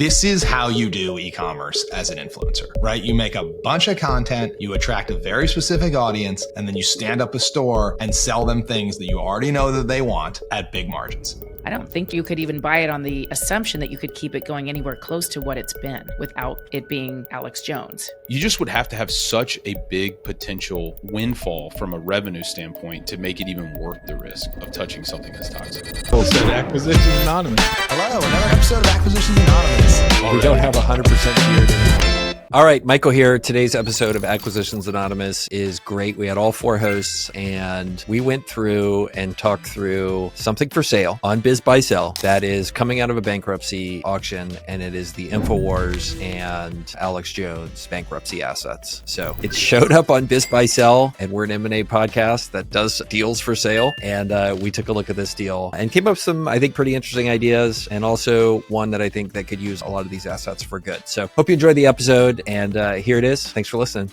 This is how you do e-commerce as an influencer, right? You make a bunch of content, you attract a very specific audience, and then you stand up a store and sell them things that you already know that they want at big margins. I don't think you could even buy it on the assumption that you could keep it going anywhere close to what it's been without it being Alex Jones. You just would have to have such a big potential windfall from a revenue standpoint to make it even worth the risk of touching something as toxic. Full set of Acquisitions Anonymous. Hello, another episode of Acquisitions Anonymous. We don't have 100% beard anymore. All right, Michael here. Today's episode of Acquisitions Anonymous is great. We had all 4 hosts and we went through and talked through something for sale on Biz Buy Sell that is coming out of a bankruptcy auction, and it is the Infowars and Alex Jones bankruptcy assets. So it showed up on Biz Buy Sell, and we're an M&A podcast that does deals for sale. And we took a look at this deal and came up with some, I think, pretty interesting ideas, and also one that I think that could use a lot of these assets for good. So hope you enjoyed the episode. And here it is. Thanks for listening.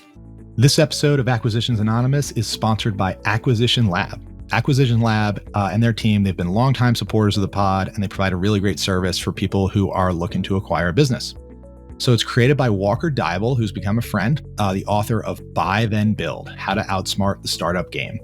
This episode of Acquisitions Anonymous is sponsored by Acquisition Lab. Acquisition Lab and their team, they've been longtime supporters of the pod, and they provide a really great service for people who are looking to acquire a business. So it's created by Walker Dybel, who's become a friend, the author of Buy Then Build, How to Outsmart the Startup Game.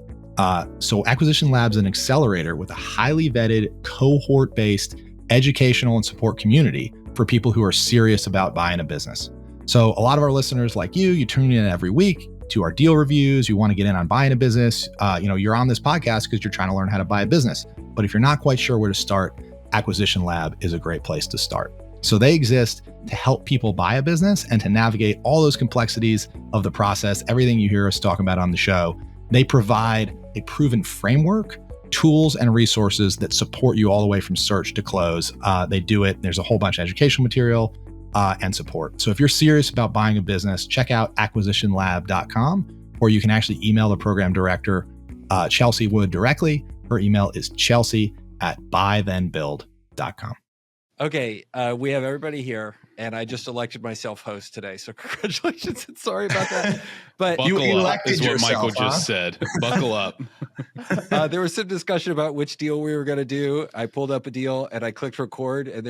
So Acquisition Lab's an accelerator with a highly vetted, cohort-based educational and support community for people who are serious about buying a business. So a lot of our listeners like you tune in every week to our deal reviews. You want to get in on buying a business. You're on this podcast because you're trying to learn how to buy a business. But if you're not quite sure where to start, Acquisition Lab is a great place to start. So they exist to help people buy a business and to navigate all those complexities of the process, everything you hear us talk about on the show. They provide a proven framework, tools, and resources that support you all the way from search to close. They do it. There's a whole bunch of educational material and support. So if you're serious about buying a business, check out acquisitionlab.com, or you can actually email the program director, Chelsea Wood, directly. Her email is chelsea@buythenbuild.com. Okay, we have everybody here, and I just elected myself host today. So congratulations and sorry about that. But Buckle you up is what yourself, Michael just said. Buckle up. there was some discussion about which deal we were going to do. I pulled up a deal and I clicked record, and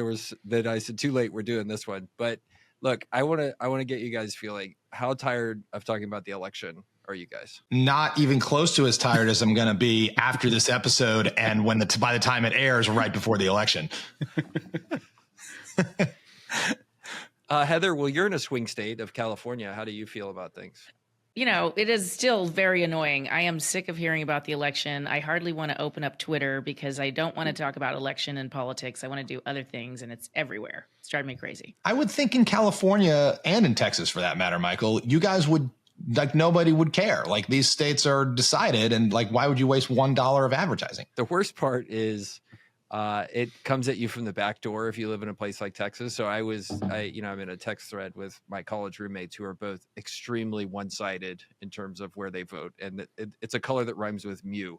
then I said, too late, we're doing this one. But look, I want to get you guys feeling, how tired of talking about the election are you guys? Not even close to as tired as I'm going to be after this episode, and by the time it airs, right before the election. Heather, well, you're in a swing state of California. How do you feel about things? It is still very annoying. I am sick of hearing about the election. I hardly want to open up Twitter because I don't want to talk about election and politics. I want to do other things, and it's everywhere. It's driving me crazy. I would think in California and in Texas, for that matter, Michael, you guys would, nobody would care. Like, these states are decided, and why would you waste $1 of advertising? The worst part is it comes at you from the back door if you live in a place like Texas. So I'm in a text thread with my college roommates who are both extremely one-sided in terms of where they vote. And it's a color that rhymes with Mew,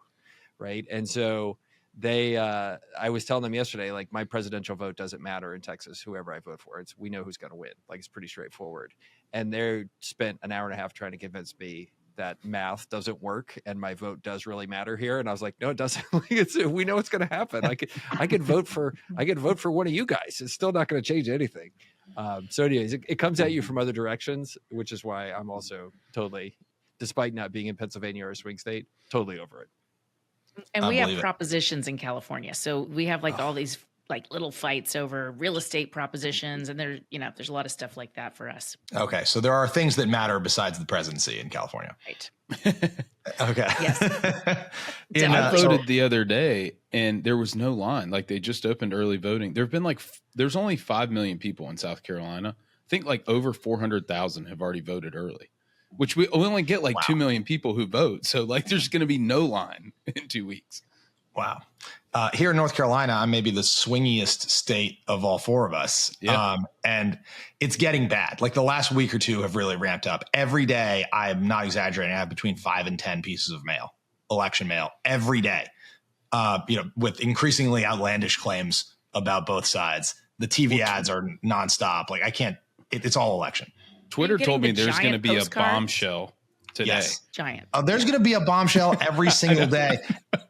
right? And so I was telling them yesterday, my presidential vote doesn't matter in Texas, whoever I vote for. We know who's going to win. It's pretty straightforward. And they spent an hour and a half trying to convince me that math doesn't work and my vote does really matter here. And I was like, no, it doesn't. We know what's going to happen. I could vote for one of you guys. It's still not going to change anything. So anyways, it comes at you from other directions, which is why I'm also totally, despite not being in Pennsylvania or a swing state, totally over it. And we have propositions in California. So we have all these little fights over real estate propositions, and there's a lot of stuff like that for us. Okay, so there are things that matter besides the presidency in California. Right. Okay. Yes. I voted the other day, and there was no line. They just opened early voting. There've been there's only 5 million people in South Carolina. I think over 400,000 have already voted early, which we only get 2 million people who vote. So there's going to be no line in 2 weeks. Wow. Here in North Carolina, I'm maybe the swingiest state of all 4 of us. Yeah. And it's getting bad. The last week or two have really ramped up. Every day, I'm not exaggerating, I have between 5 and 10 pieces of mail, election mail, every day, with increasingly outlandish claims about both sides. The TV ads are nonstop. It's all election. Twitter told me there's going to be a bombshell today. Yes. Giant. There's going to be a bombshell every single day.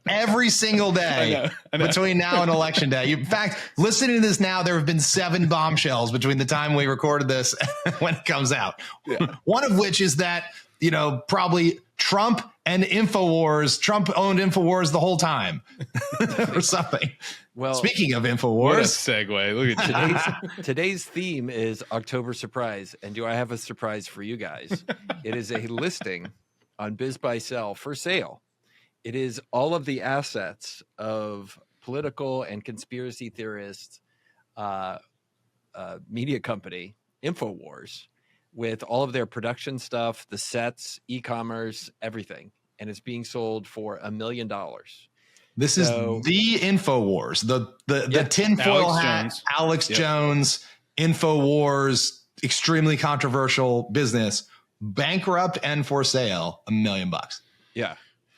Every single day I know. between now and election day. In fact, listening to this now, there have been 7 bombshells between the time we recorded this and when it comes out. Yeah. One of which is that, probably Trump and Infowars, Trump owned Infowars the whole time or something. Well, speaking of What a Infowars, segue. Look at today's theme is October surprise. And do I have a surprise for you guys? It is a listing on Biz Buy Sell for sale. It is all of the assets of political and conspiracy theorists media company, Infowars, with all of their production stuff, the sets, e-commerce, everything. And it's being sold for $1 million. this is the Infowars, the tinfoil Alex hat, Jones. Alex Yep. Jones, Infowars, extremely controversial business, bankrupt and for sale, $1 million. Yeah.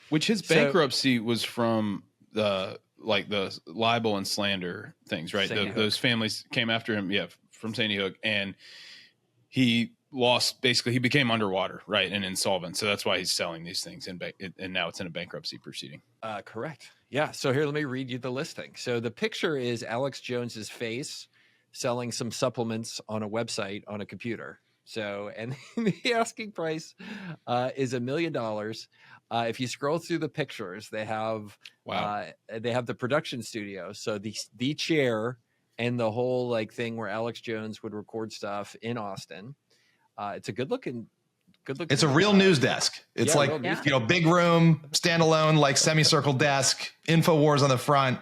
Which his So- bankruptcy was from the libel and slander things, right? Sandy Hook. Those families came after him, from Sandy Hook, and he lost. Basically, he became underwater, right, and insolvent. So that's why he's selling these things, and now it's in a bankruptcy proceeding. Correct. Yeah. So here, let me read you the listing. So the picture is Alex Jones's face selling some supplements on a website on a computer. So, and the asking price is $1 million. If you scroll through the pictures, they have the production studio. So the chair and the whole thing where Alex Jones would record stuff in Austin. It's a good looking. It's a real news desk. It's real news big room, standalone, semicircle desk, Infowars on the front.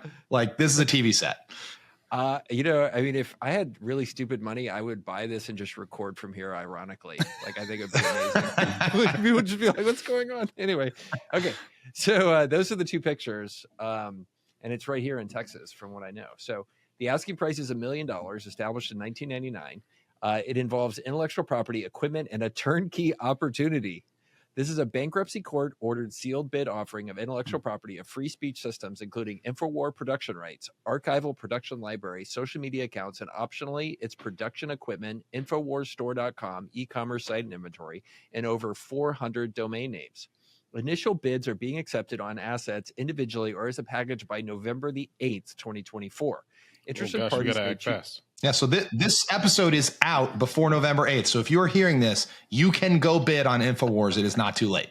This is a TV set. If I had really stupid money, I would buy this and just record from here. Ironically, I think it'd be amazing. People would just be like, "What's going on?" Anyway, okay. So those are the 2 pictures, and it's right here in Texas, from what I know. So the asking price is $1 million, established in 1999. It involves intellectual property, equipment, and a turnkey opportunity. This is a bankruptcy court-ordered sealed bid offering of intellectual property of free speech systems, including Infowar production rights, archival production library, social media accounts, and optionally its production equipment, InfowarsStore.com, e-commerce site and inventory, and over 400 domain names. Initial bids are being accepted on assets individually or as a package by November the 8th, 2024. Interested parties may choose. Yeah, so this episode is out before November 8th. So if you're hearing this, you can go bid on Infowars. It is not too late.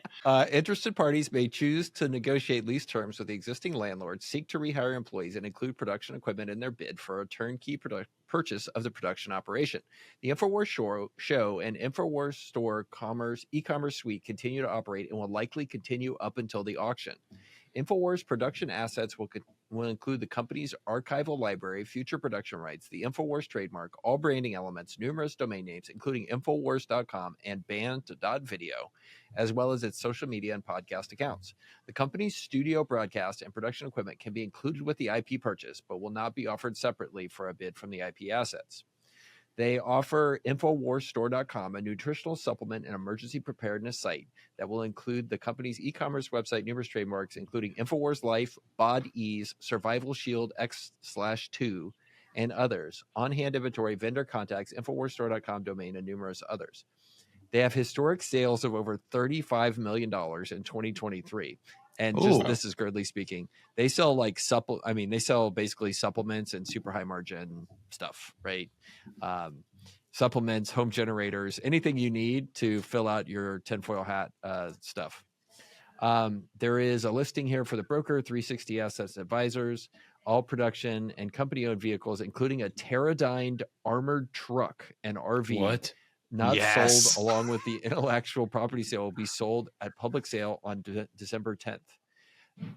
Interested parties may choose to negotiate lease terms with the existing landlord, seek to rehire employees, and include production equipment in their bid for a turnkey purchase of the production operation. The Infowars show and Infowars Store e-commerce suite continue to operate and will likely continue up until the auction. Infowars production assets will include the company's archival library, future production rights, the Infowars trademark, all branding elements, numerous domain names, including Infowars.com and band.video, as well as its social media and podcast accounts. The company's studio broadcast and production equipment can be included with the IP purchase, but will not be offered separately for a bid from the IP assets. They offer InfowarsStore.com, a nutritional supplement and emergency preparedness site that will include the company's e-commerce website, numerous trademarks, including Infowars Life, Bod Ease, Survival Shield X/2, and others. On-hand inventory, vendor contacts, InfowarsStore.com domain, and numerous others. They have historic sales of over $35 million in 2023. And this is Girdley speaking. They sell they sell basically supplements and super high margin stuff, right? Supplements, home generators, anything you need to fill out your tinfoil hat stuff. There is a listing here for the broker, 360 Assets Advisors, all production and company owned vehicles, including a Teradyne armored truck and RV. What? Not sold along with the intellectual property sale will be sold at public sale on December 10th.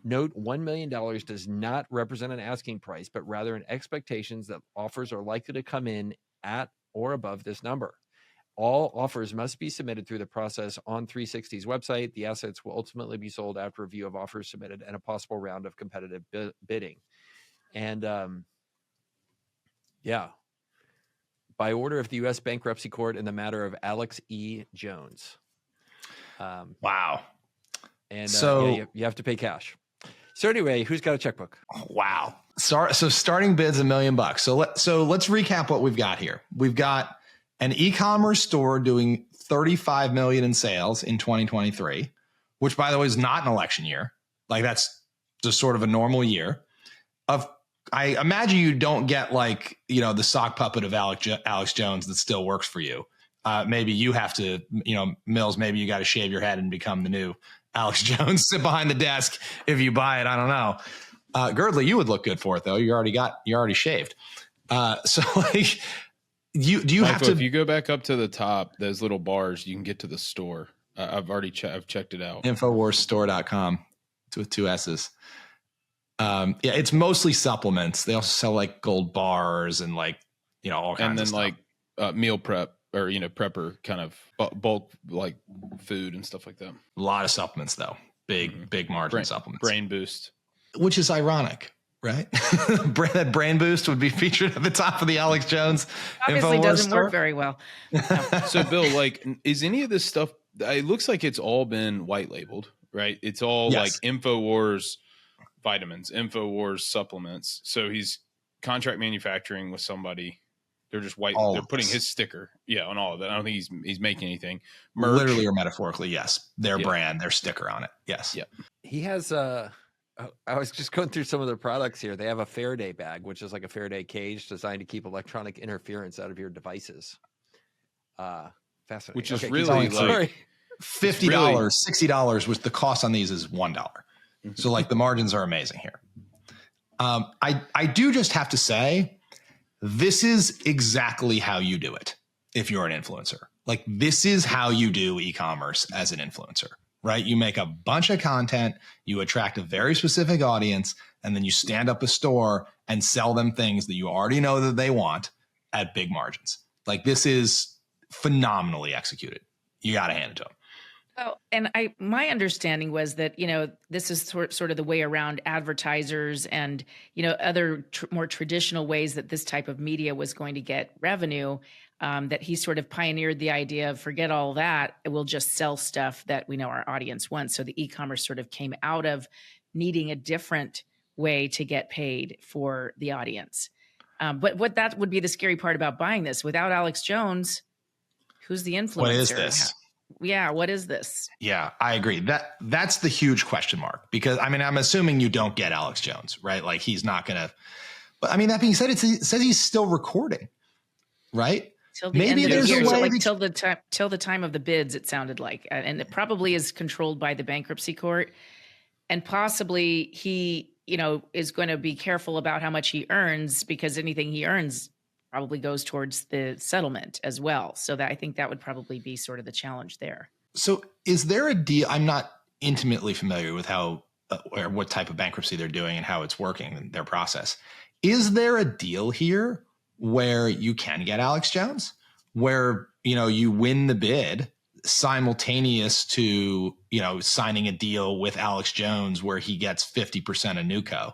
Note, $1 million does not represent an asking price, but rather an expectations that offers are likely to come in at or above this number. All offers must be submitted through the process on 360's website. The assets will ultimately be sold after review of offers submitted and a possible round of competitive bidding. And by order of the U.S. Bankruptcy Court in the matter of Alex E. Jones. Wow. And so you have to pay cash. So anyway, who's got a checkbook? Wow. So starting bid's $1 million. So let's recap what we've got here. We've got an e-commerce store doing $35 million in sales in 2023, which by the way is not an election year. Like that's just sort of a normal year. I imagine you don't get like, you know, the sock puppet of Alex Jones that still works for you. Maybe you have to, you know, Mills, maybe you got to shave your head and become the new Alex Jones, sit behind the desk if you buy it. I don't know. Girdley, you would look good for it though. You're already shaved. So like do you have to, if you go back up to the top, those little bars, you can get to the store. I've checked it out. Infowarsstore.com with 2 S's. Yeah, it's mostly supplements. They also sell like gold bars and like, you know, all kinds of stuff. And then like meal prep or, you know, prepper kind of bulk like food and stuff like that. A lot of supplements though. Big margin supplements. Brain boost. Which is ironic, right? That brain boost would be featured at the top of the Alex Jones. Obviously Infowars doesn't store. work very well. So Bill, like, is any of this stuff, it looks like it's all been white labeled, right? It's all like Infowars vitamins, Infowars supplements. So he's contract manufacturing with somebody. They're just white. They're putting his sticker, on all of it. I don't think he's making anything. Merch. Literally or metaphorically, yes. Their brand, their sticker on it. Yes. Yeah. He has I was just going through some of their products here. They have a Faraday bag, which is like a Faraday cage designed to keep electronic interference out of your devices. Fascinating. Which is really like $50, $60, which the cost on these is $1. So like the margins are amazing here. I do just have to say, this is exactly how you do it if you're an influencer. Like this is how you do e-commerce as an influencer, right? You make a bunch of content, you attract a very specific audience, and then you stand up a store and sell them things that you already know that they want at big margins. Like this is phenomenally executed. You got to hand it to them. Oh, and my understanding was that, you know, this is sort of the way around advertisers and, you know, other more traditional ways that this type of media was going to get revenue, that he sort of pioneered the idea of forget all that. We'll just sell stuff that we know our audience wants. So the e-commerce sort of came out of needing a different way to get paid for the audience. But what that would be the scary part about buying this without Alex Jones, who's the influencer? What is this? What is this? Yeah, I agree. That's the huge question mark, because I mean, I'm assuming you don't get Alex Jones, right? Like he's not going to, but I mean, that being said, it says he's still recording, right? Till the end of the year, so like till the time of the bids, it sounded like, and it probably is controlled by the bankruptcy court, and possibly he, you know, is going to be careful about how much he earns, because anything he earns probably goes towards the settlement as well. So that I think that would probably be sort of the challenge there. So is there a deal? I'm not intimately familiar with how or what type of bankruptcy they're doing and how it's working in their process. Is there a deal here where you can get Alex Jones, where, you know, you win the bid simultaneous to, you know, signing a deal with Alex Jones where he gets 50% of Nuco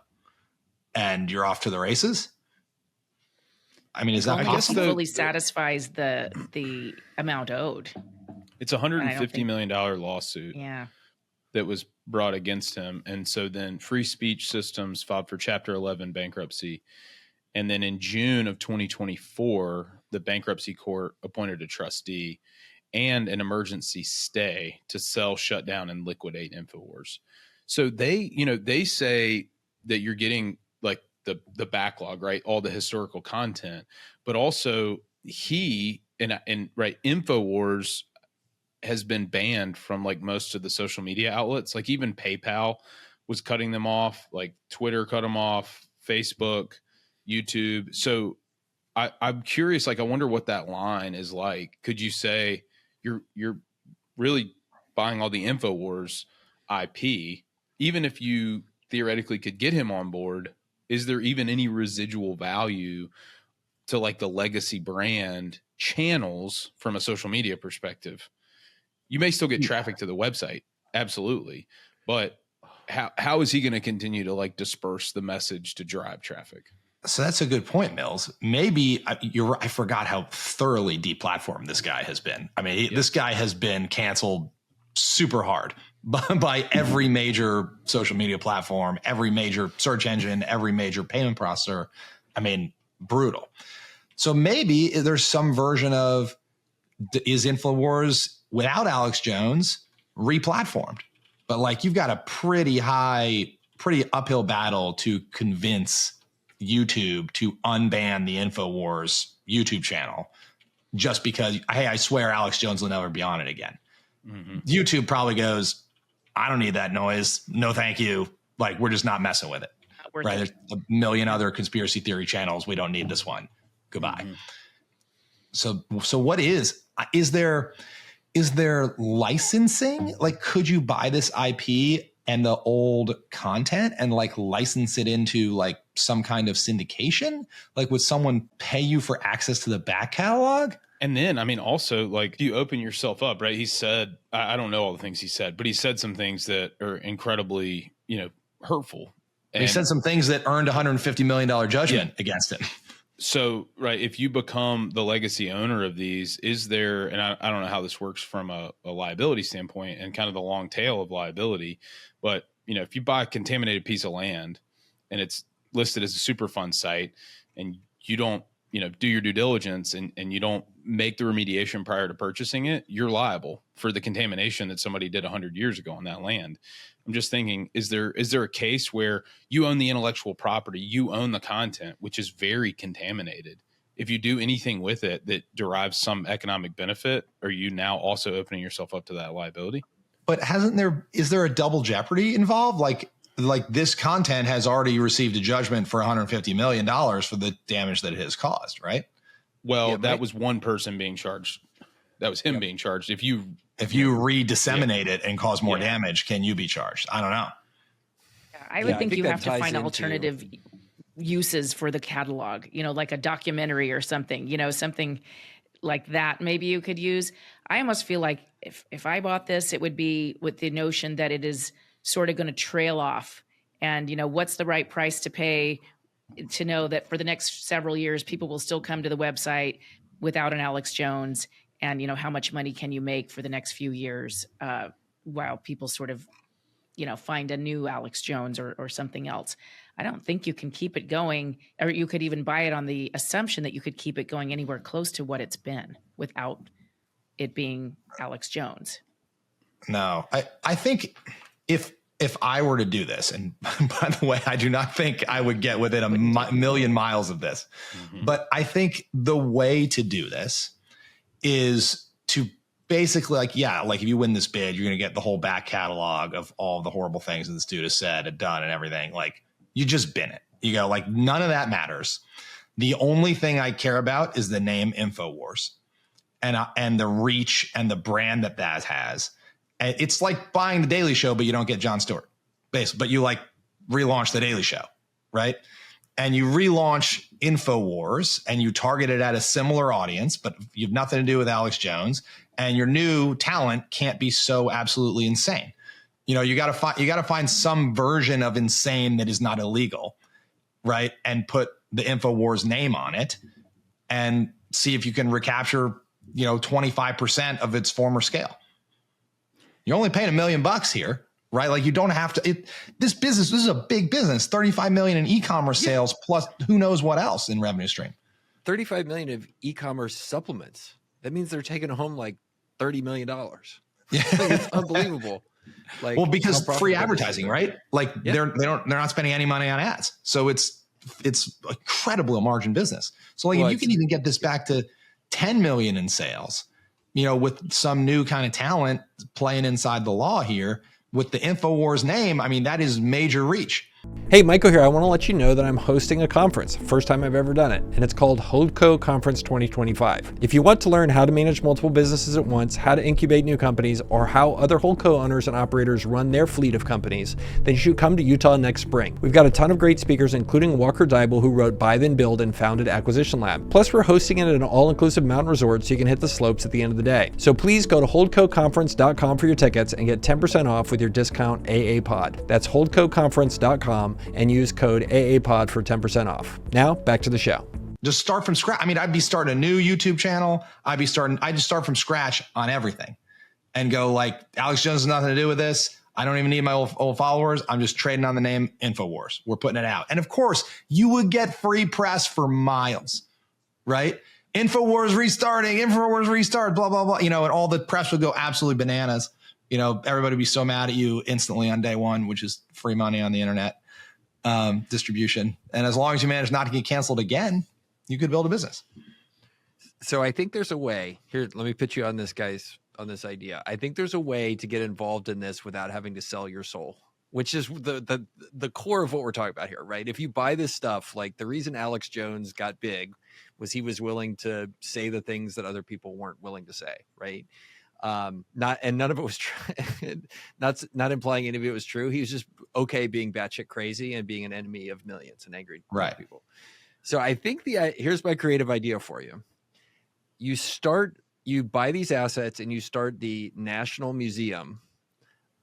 and you're off to the races? I mean, is that possible? Fully satisfies the amount owed. It's $150 million lawsuit. Yeah. That was brought against him. And so then Free Speech Systems filed for Chapter 11 bankruptcy. And then in June of 2024, the bankruptcy court appointed a trustee and an emergency stay to sell, shut down, and liquidate Infowars. So they say that you're getting like the backlog, right? All the historical content, but also Infowars has been banned from like most of the social media outlets. Like even PayPal was cutting them off, like Twitter cut them off, Facebook, YouTube. So I'm curious, like, I wonder what that line is like. Could you say you're really buying all the Infowars IP, even if you theoretically could get him on board? Is there even any residual value to like the legacy brand channels from a social media perspective? You may still get traffic to the website. Absolutely. But how is he going to continue to like disperse the message to drive traffic? So that's a good point, Mills. Maybe I forgot how thoroughly deplatformed this guy has been. I mean, this guy has been canceled super hard by every major social media platform, every major search engine, every major payment processor. I mean, brutal. So maybe there's some version of is Infowars without Alex Jones replatformed? But like, you've got a pretty uphill battle to convince YouTube to unban the Infowars YouTube channel just because, hey, I swear Alex Jones will never be on it again. Mm-hmm. YouTube probably goes, I don't need that noise. No, thank you. Like, we're just not messing with it. Right. There's a million other conspiracy theory channels. We don't need this one. Goodbye. Mm-hmm. So what is there licensing? Like, could you buy this IP and the old content and like license it into like some kind of syndication? Like, would someone pay you for access to the back catalog? And then, I mean, also, like, you open yourself up, right? He said, I don't know all the things he said, but he said some things that are incredibly, hurtful. And he said some things that earned $150 million judgment against him. So, right, if you become the legacy owner of these, is there, and I don't know how this works from a liability standpoint and kind of the long tail of liability, but, if you buy a contaminated piece of land and it's listed as a Superfund site and you don't, do your due diligence and you don't make the remediation prior to purchasing it, you're liable for the contamination that somebody did 100 years ago on that land. I'm just thinking, is there a case where you own the intellectual property, you own the content, which is very contaminated? If you do anything with it that derives some economic benefit, are you now also opening yourself up to that liability? But is there a double jeopardy involved? Like this content has already received a judgment for $150 million for the damage that it has caused, right? Well, that was one person being charged. That was him being charged. If you re-disseminate it and cause more damage, can you be charged? I don't know. I would think you have to find alternative uses for the catalog, like a documentary or something, something like that maybe you could use. I almost feel like if I bought this, it would be with the notion that it is sort of going to trail off. And, what's the right price to pay to know that for the next several years, people will still come to the website without an Alex Jones? And, how much money can you make for the next few years while people sort of, find a new Alex Jones or something else? I don't think you can keep it going, or you could even buy it on the assumption that you could keep it going anywhere close to what it's been without it being Alex Jones. No, I think if I were to do this, and by the way, I do not think I would get within a million miles of this, but I think the way to do this is to basically like if you win this bid, you're going to get the whole back catalog of all the horrible things that this dude has said and done and everything. Like, you just bin it. You go, like, none of that matters. The only thing I care about is the name Infowars and the reach and the brand that has. And it's like buying the Daily Show, but you don't get Jon Stewart. But you like relaunch the Daily Show, right? And you relaunch Infowars and you target it at a similar audience, but you have nothing to do with Alex Jones, and your new talent can't be so absolutely insane. You got to find some version of insane that is not illegal, right? And put the Infowars name on it and see if you can recapture, 25% of its former scale. You're only paying $1 million here, right? Like, you don't have to. This is a big business. 35 million in e-commerce sales plus who knows what else in revenue stream. 35 million of e-commerce supplements. That means they're taking home like $30 million. Yeah, it's unbelievable. Like, well, because free advertising, right? Like, they're not spending any money on ads, so it's incredible margin business. So like, if you can even get this back to 10 million in sales, with some new kind of talent playing inside the law here with the Infowars name, I mean, that is major reach. Hey, Michael here. I want to let you know that I'm hosting a conference, first time I've ever done it, and it's called Holdco Conference 2025. If you want to learn how to manage multiple businesses at once, how to incubate new companies, or how other Holdco owners and operators run their fleet of companies, then you should come to Utah next spring. We've got a ton of great speakers, including Walker Deibel, who wrote Buy Then Build and founded Acquisition Lab. Plus, we're hosting it at an all-inclusive mountain resort so you can hit the slopes at the end of the day. So please go to holdcoconference.com for your tickets and get 10% off with your discount AAPod. That's holdcoconference.com and use code AAPOD for 10% off. Now, back to the show. Just start from scratch. I mean, I'd be starting a new YouTube channel. I just start from scratch on everything and go like, Alex Jones has nothing to do with this. I don't even need my old followers. I'm just trading on the name Infowars. We're putting it out. And of course, you would get free press for miles, right? Infowars restart, blah, blah, blah, and all the press would go absolutely bananas. Everybody would be so mad at you instantly on day one, which is free money on the internet distribution. And as long as you manage not to get canceled again, you could build a business. So I think there's a way here. Let me pitch you on this, guys, on this idea. I think there's a way to get involved in this without having to sell your soul, which is the core of what we're talking about here, right? If you buy this stuff, like the reason Alex Jones got big was he was willing to say the things that other people weren't willing to say, right? None of it was true. not implying any of it was true. He was just okay being batshit crazy and being an enemy of millions and angry people. So I think here's my creative idea for you. You buy these assets and you start the National Museum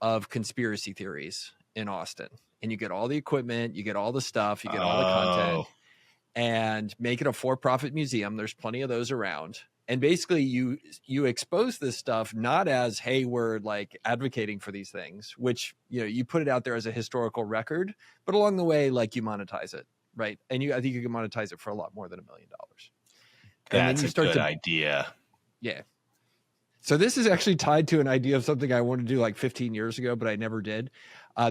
of Conspiracy Theories in Austin, and you get all the equipment, you get all the stuff, you get all the content, and make it a for-profit museum. There's plenty of those around. And basically you expose this stuff not as, hey, we're like advocating for these things, which, you put it out there as a historical record, but along the way, like you monetize it, right? And I think you can monetize it for a lot more than $1 million. That's a good idea. Yeah. So this is actually tied to an idea of something I wanted to do like 15 years ago, but I never did.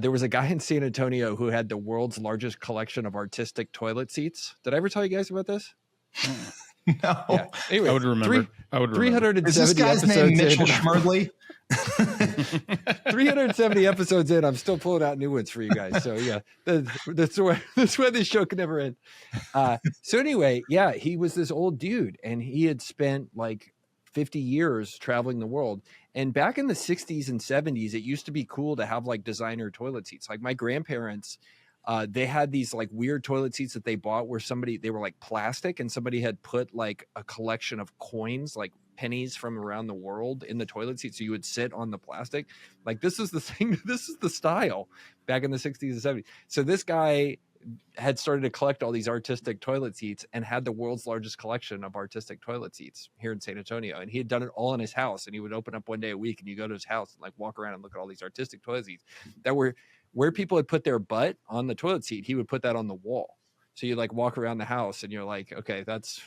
There was a guy in San Antonio who had the world's largest collection of artistic toilet seats. Did I ever tell you guys about this? No. Yeah. Anyway, I would remember. 370 Is this guy's name Mitchell Schmerdley? 370 episodes in, I'm still pulling out new ones for you guys. So yeah, that's why this show can never end. So anyway, yeah, he was this old dude, and he had spent like 50 years traveling the world. And back in the 60s and 70s, it used to be cool to have like designer toilet seats. Like my grandparents, they had these like weird toilet seats that they bought where they were like plastic, and somebody had put like a collection of coins, like pennies from around the world, in the toilet seat. So you would sit on the plastic. Like this is the thing. This is the style back in the 60s and 70s. So this guy had started to collect all these artistic toilet seats and had the world's largest collection of artistic toilet seats here in San Antonio. And he had done it all in his house, and he would open up one day a week, and you go to his house and like walk around and look at all these artistic toilet seats that were where people had put their butt on the toilet seat. He would put that on the wall. So you like walk around the house and you're like, okay, that's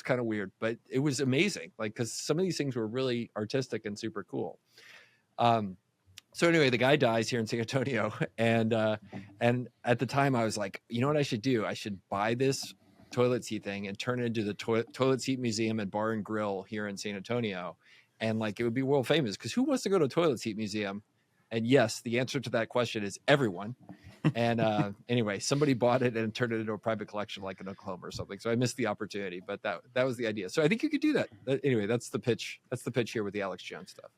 kind of weird, but it was amazing. Like, cause some of these things were really artistic and super cool. So anyway, the guy dies here in San Antonio. And at the time I was like, you know what I should do? I should buy this toilet seat thing and turn it into the toilet seat museum and bar and grill here in San Antonio. And like, it would be world famous, because who wants to go to a toilet seat museum? And yes, the answer to that question is everyone. And anyway, somebody bought it and turned it into a private collection, like in Oklahoma or something. So I missed the opportunity, but that was the idea. So I think you could do that. Anyway, that's the pitch. That's the pitch here with the Alex Jones stuff.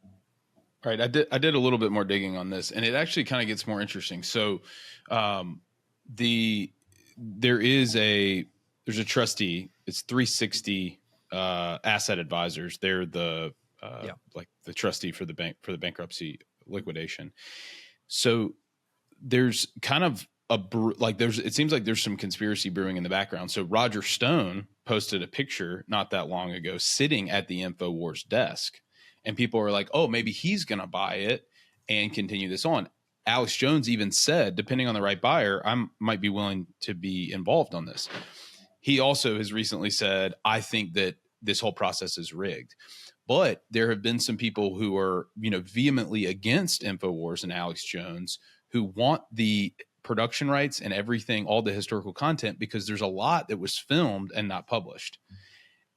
All right, I did a little bit more digging on this, and it actually kind of gets more interesting. So, there's a trustee. It's 360 Asset Advisors. They're the like the trustee for the bankruptcy liquidation. So there's kind of it seems like there's some conspiracy brewing in the background. So Roger Stone posted a picture not that long ago sitting at the Infowars desk, and people were like, oh, maybe he's going to buy it and continue this on. Alex Jones even said, depending on the right buyer, I might be willing to be involved on this. He also has recently said, I think that this whole process is rigged. But there have been some people who are, vehemently against Infowars and Alex Jones, who want the production rights and everything, all the historical content, because there's a lot that was filmed and not published,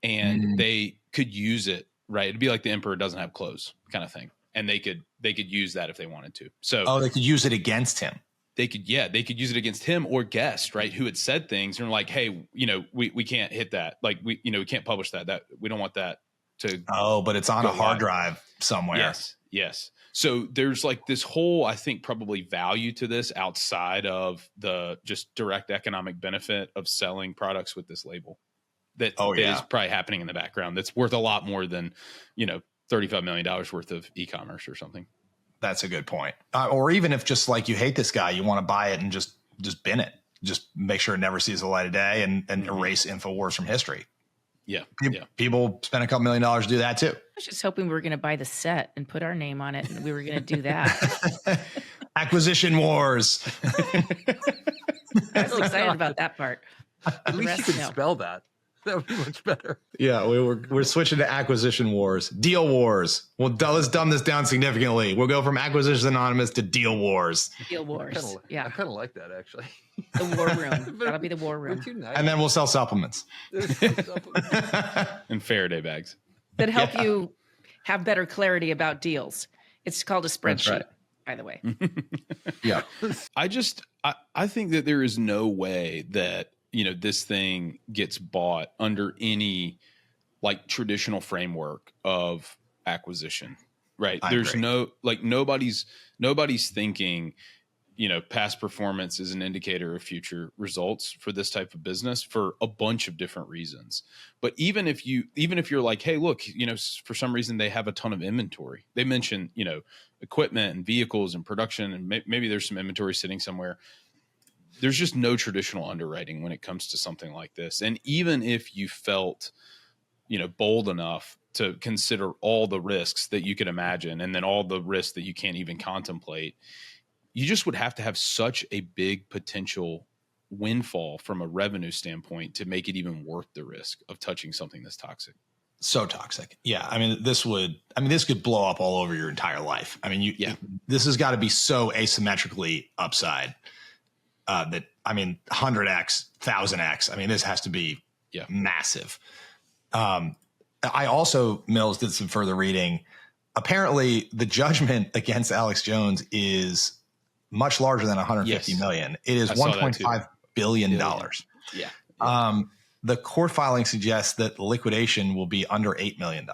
and they could use it. Right. It'd be like the emperor doesn't have clothes kind of thing. And they could use that if they wanted to. So, they could use it against him. They could use it against him or guests, right, who had said things and like, hey, we can't hit that. Like we can't publish that we don't want that to. Oh, but it's on a hard drive somewhere. Yes. So there's like this whole, I think, probably value to this outside of the just direct economic benefit of selling products with this label. That is probably happening in the background. That's worth a lot more than, $35 million worth of e-commerce or something. That's a good point. Or even if just like you hate this guy, you want to buy it and just bin it. Just make sure it never sees the light of day and erase Infowars from history. Yeah. People spend a couple $1 million to do that too. I was just hoping we were going to buy the set and put our name on it, and we were going to do that. Acquisition wars. I was excited about that part. At least you can spell that. That would be much better. Yeah, we're switching to acquisition wars, deal wars. Let's dumb this down significantly. We'll go from Acquisitions Anonymous to deal wars. Deal wars. I Yeah. kind of like that, actually. The war room. That'll be the war We're room. too nice. And then we'll sell supplements. And Faraday bags. That help you have better clarity about deals. It's called a spreadsheet, right. by the way. Yeah. I think that there is no way that, this thing gets bought under any like traditional framework of acquisition, right? There's agree. nobody's thinking, past performance is an indicator of future results for this type of business for a bunch of different reasons. But even if you're like, hey, look, for some reason they have a ton of inventory. They mention, equipment and vehicles and production, and maybe there's some inventory sitting somewhere. There's just no traditional underwriting when it comes to something like this. And even if you felt, bold enough to consider all the risks that you could imagine, and then all the risks that you can't even contemplate, you just would have to have such a big potential windfall from a revenue standpoint to make it even worth the risk of touching something that's toxic. So toxic. Yeah. This could blow up all over your entire life. This has got to be so asymmetrically upside that 100x, 1000x. This has to be massive. I also, Mills, did some further reading. Apparently the judgment against Alex Jones is much larger than 150 million. It is $1.5 billion. Yeah. The court filing suggests that liquidation will be under $8 million,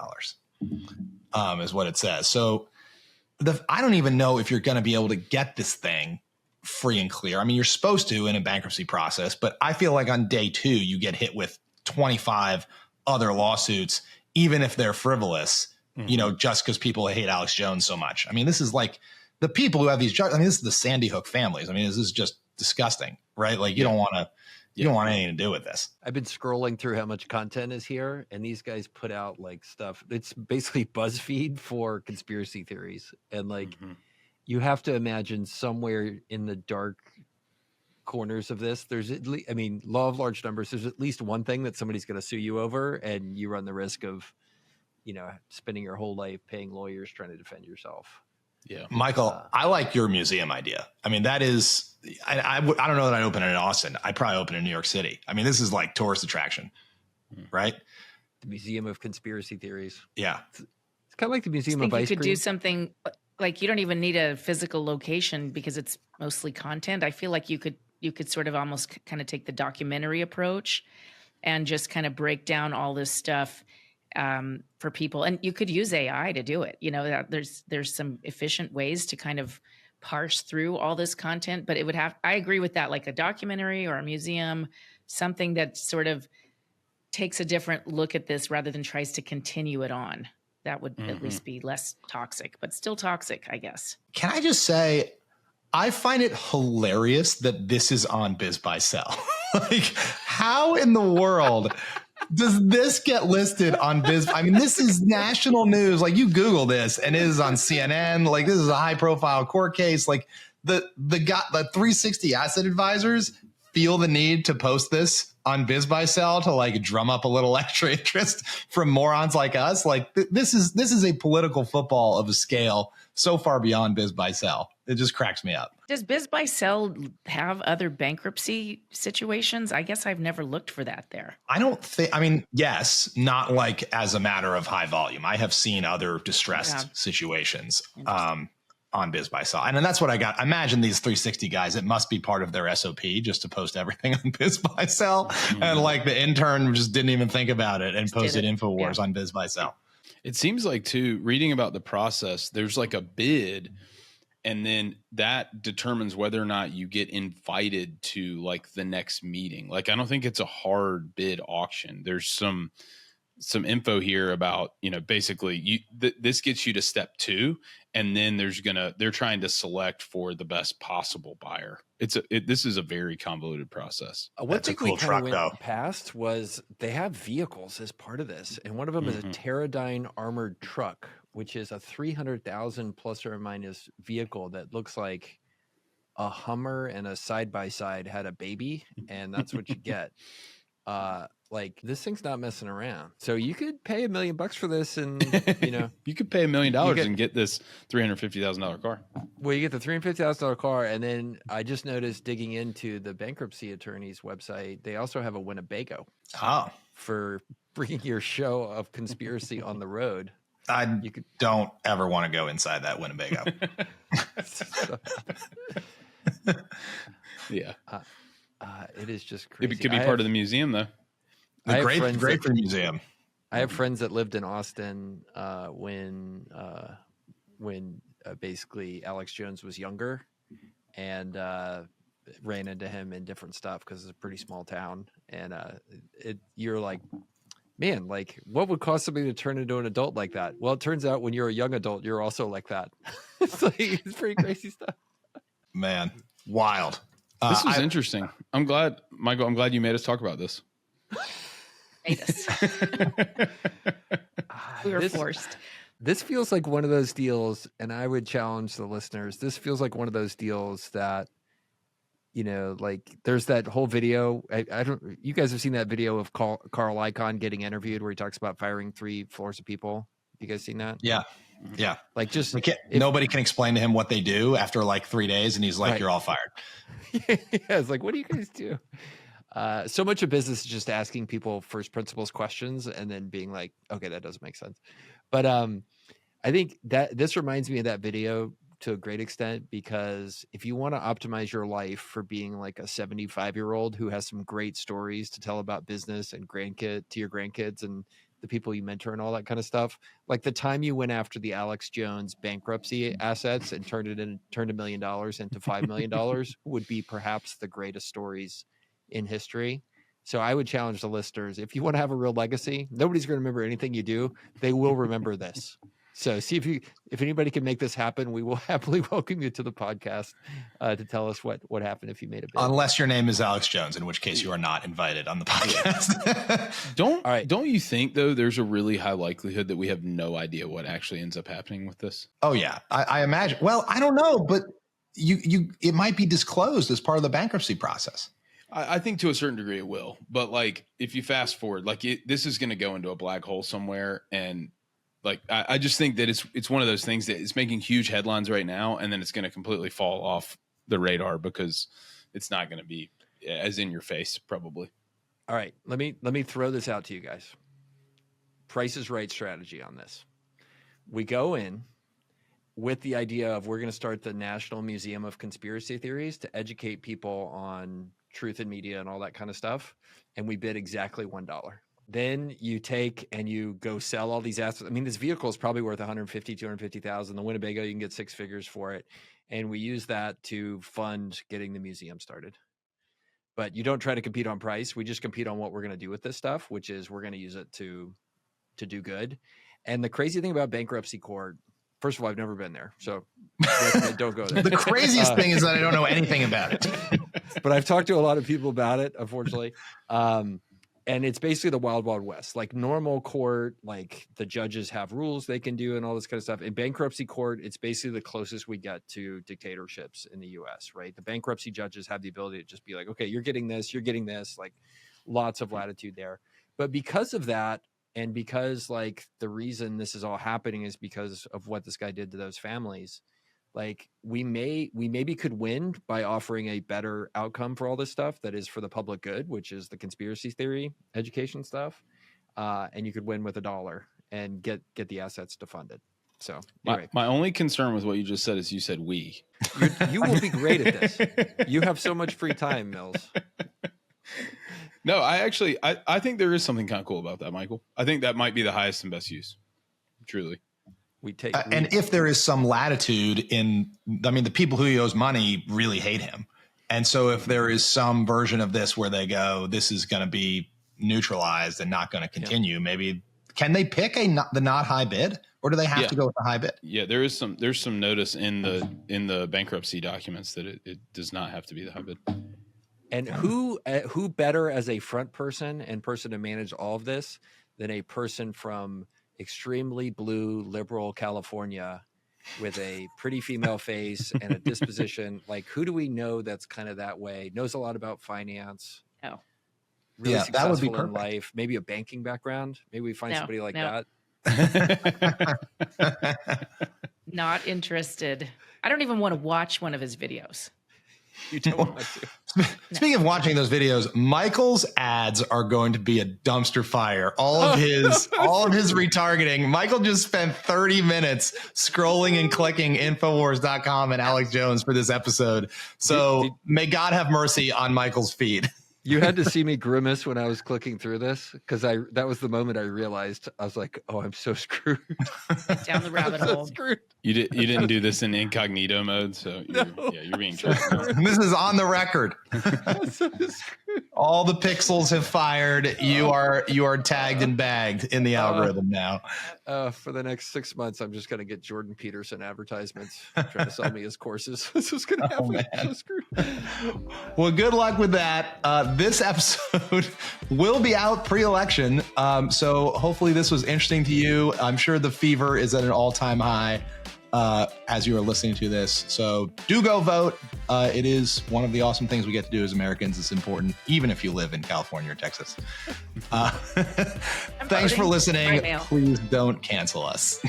is what it says. So I don't even know if you're going to be able to get this thing free and clear. You're supposed to in a bankruptcy process, but I feel like on day 2, you get hit with 25 other lawsuits, even if they're frivolous, just because people hate Alex Jones so much. This is like the people who have these judges. This is the Sandy Hook families. This is just disgusting, right? Like you don't want anything to do with this. I've been scrolling through how much content is here, and these guys put out like stuff. It's basically BuzzFeed for conspiracy theories. And like, you have to imagine somewhere in the dark corners of this, there's at least, law of large numbers, there's at least one thing that somebody's going to sue you over, and you run the risk of, spending your whole life paying lawyers trying to defend yourself. Yeah. Michael, I like your museum idea. That is, I don't know that I'd open it in Austin. I'd probably open it in New York City. This is like tourist attraction, right? The Museum of Conspiracy Theories. Yeah. It's kind of like the Museum of Ice You could Cream. do something like, you don't even need a physical location because it's mostly content. I feel like you could sort of almost kind of take the documentary approach and just kind of break down all this stuff for people. And you could use AI to do it. There's some efficient ways to kind of parse through all this content, but I agree with that, like a documentary or a museum, something that sort of takes a different look at this rather than tries to continue it on. That would at least be less toxic, but still toxic, I guess. Can I just say, I find it hilarious that this is on Biz Buy Sell. Like, how in the world does this get listed on Biz? This is national news. Like, you Google this and it is on CNN. Like, this is a high profile court case. Like, the 360 asset advisors feel the need to post this on Biz Buy Sell to like drum up a little extra interest from morons like us. Like, this is a political football of a scale so far beyond Biz Buy Sell. It just cracks me up. Does Biz Buy Sell have other bankruptcy situations? I guess I've never looked for that there. I don't think, yes, not like as a matter of high volume. I have seen other distressed situations on Biz Buy Sell. And then that's what I got. I imagine these 360 guys, it must be part of their SOP just to post everything on Biz Buy Sell. And like the intern just didn't even think about it and posted Infowars on Biz Buy Sell. It seems like, too, reading about the process, there's like a bid, and then that determines whether or not you get invited to like the next meeting. Like, I don't think it's a hard bid auction. There's some info here about, basically this gets you to step 2, and then they're trying to select for the best possible buyer. This is a very convoluted process. One thing we kind of went past was they have vehicles as part of this, and one of them is a Teradyne armored truck, which is a 300,000 plus or minus vehicle that looks like a Hummer and a side by side had a baby, and that's what you get. like this thing's not messing around. So you could pay $1 million for this, and you could pay $1 million and get this $350,000 car. Well, you get the $350,000 car, and then I just noticed digging into the bankruptcy attorney's website, they also have a Winnebago. Oh, for bringing your show of conspiracy on the road. Don't ever want to go inside that Winnebago. Yeah. It is just crazy. It could be part of the museum, though. Great for the museum. I have friends that lived in Austin when basically Alex Jones was younger, and ran into him in different stuff because it's a pretty small town. And you're like, man, like what would cause somebody to turn into an adult like that? Well, it turns out when you're a young adult, you're also like that. It's pretty crazy stuff. Man, wild. This was interesting. I'm glad, Michael, you made us talk about this. Made us. We were forced. This feels like one of those deals, and I would challenge the listeners. This feels like one of those deals that, like there's that whole video. I don't. You guys have seen that video of Carl Icahn getting interviewed where he talks about firing 3 floors of people. You guys seen that? Yeah. Like just nobody can explain to him what they do after like 3 days, and he's like, "You're all fired." Yeah, it's like, what do you guys do? So much of business is just asking people first principles questions and then being like, okay, that doesn't make sense. But I think that this reminds me of that video to a great extent, because if you want to optimize your life for being like a 75-year-old who has some great stories to tell about business and to your grandkids and the people you mentor and all that kind of stuff, like the time you went after the Alex Jones bankruptcy assets and turned $1 million into $5 million would be perhaps the greatest stories in history. So I would challenge the listeners, if you want to have a real legacy, nobody's going to remember anything you do. They will remember this. So see if anybody can make this happen, we will happily welcome you to the podcast to tell us what happened if you made a bid. Unless your name is Alex Jones, in which case you are not invited on the podcast. Don't you think though there's a really high likelihood that we have no idea what actually ends up happening with this? Oh yeah, I imagine. Well, I don't know, but it might be disclosed as part of the bankruptcy process. I think to a certain degree it will, but like if you fast forward, like this is going to go into a black hole somewhere, and like I just think that it's one of those things that is making huge headlines right now, and then it's going to completely fall off the radar because it's not going to be as in your face probably. All right, let me throw this out to you guys. Price is Right strategy on this. We go in with the idea of we're going to start the National Museum of Conspiracy Theories to educate people on truth in media and all that kind of stuff, and we bid exactly $1. Then you take and you go sell all these assets. I mean, this vehicle is probably worth $150,000, $250,000. The Winnebago, you can get 6 figures for it, and we use that to fund getting the museum started. But you don't try to compete on price. We just compete on what we're going to do with this stuff, which is we're going to use it to do good. And the crazy thing about bankruptcy court, first of all, I've never been there, so don't go there. The craziest thing is that I don't know anything about it. But I've talked to a lot of people about it, unfortunately. And it's basically the wild, wild west. Like normal court, like the judges have rules they can do and all this kind of stuff. In bankruptcy court, it's basically the closest we get to dictatorships in the US, right? The bankruptcy judges have the ability to just be like, okay, you're getting this, like lots of latitude there. But because of that, and because like the reason this is all happening is because of what this guy did to those families, like we maybe could win by offering a better outcome for all this stuff that is for the public good, which is the conspiracy theory education stuff. And you could win with $1 and get the assets to fund it. So anyway. My only concern with what you just said is you said we. You will be great at this. You have so much free time, Mills. No, I think there is something kind of cool about that, Michael. I think that might be the highest and best use. Truly. And if there is some latitude the people who he owes money really hate him. And so if there is some version of this where they go, this is going to be neutralized and not going to continue, maybe can they pick the not high bid, or do they have to go with the high bid? Yeah, there's some notice in the bankruptcy documents that it does not have to be the high bid. And who better as a front person and person to manage all of this than a person from extremely blue liberal California with a pretty female face and a disposition? Like, who do we know that's kind of that way, knows a lot about finance? really Yeah, that would be successful in perfect. life, maybe a banking background. Maybe we find No, somebody like no. that. Not interested. I don't even want to watch one of his videos. You don't want to. Speaking of watching those videos, Michael's ads are going to be a dumpster fire. All of his retargeting. Michael just spent 30 minutes scrolling and clicking Infowars.com and Alex Jones for this episode. So may God have mercy on Michael's feed. You had to see me grimace when I was clicking through this, because that was the moment I realized. I was like, "Oh, I'm so screwed." Down the rabbit hole. Screwed. You didn't do this in incognito mode, so you're being tracked. This is on the record. All the pixels have fired. You are tagged and bagged in the algorithm now. For the next 6 months, I'm just going to get Jordan Peterson advertisements trying to sell me his courses. This is going to happen. I'm so screwed. Well, good luck with that. This episode will be out pre-election. So hopefully this was interesting to you. I'm sure the fever is at an all-time high as you are listening to this. So do go vote. It is one of the awesome things we get to do as Americans. It's important, even if you live in California or Texas. Thanks for listening. Right now. Please don't cancel us.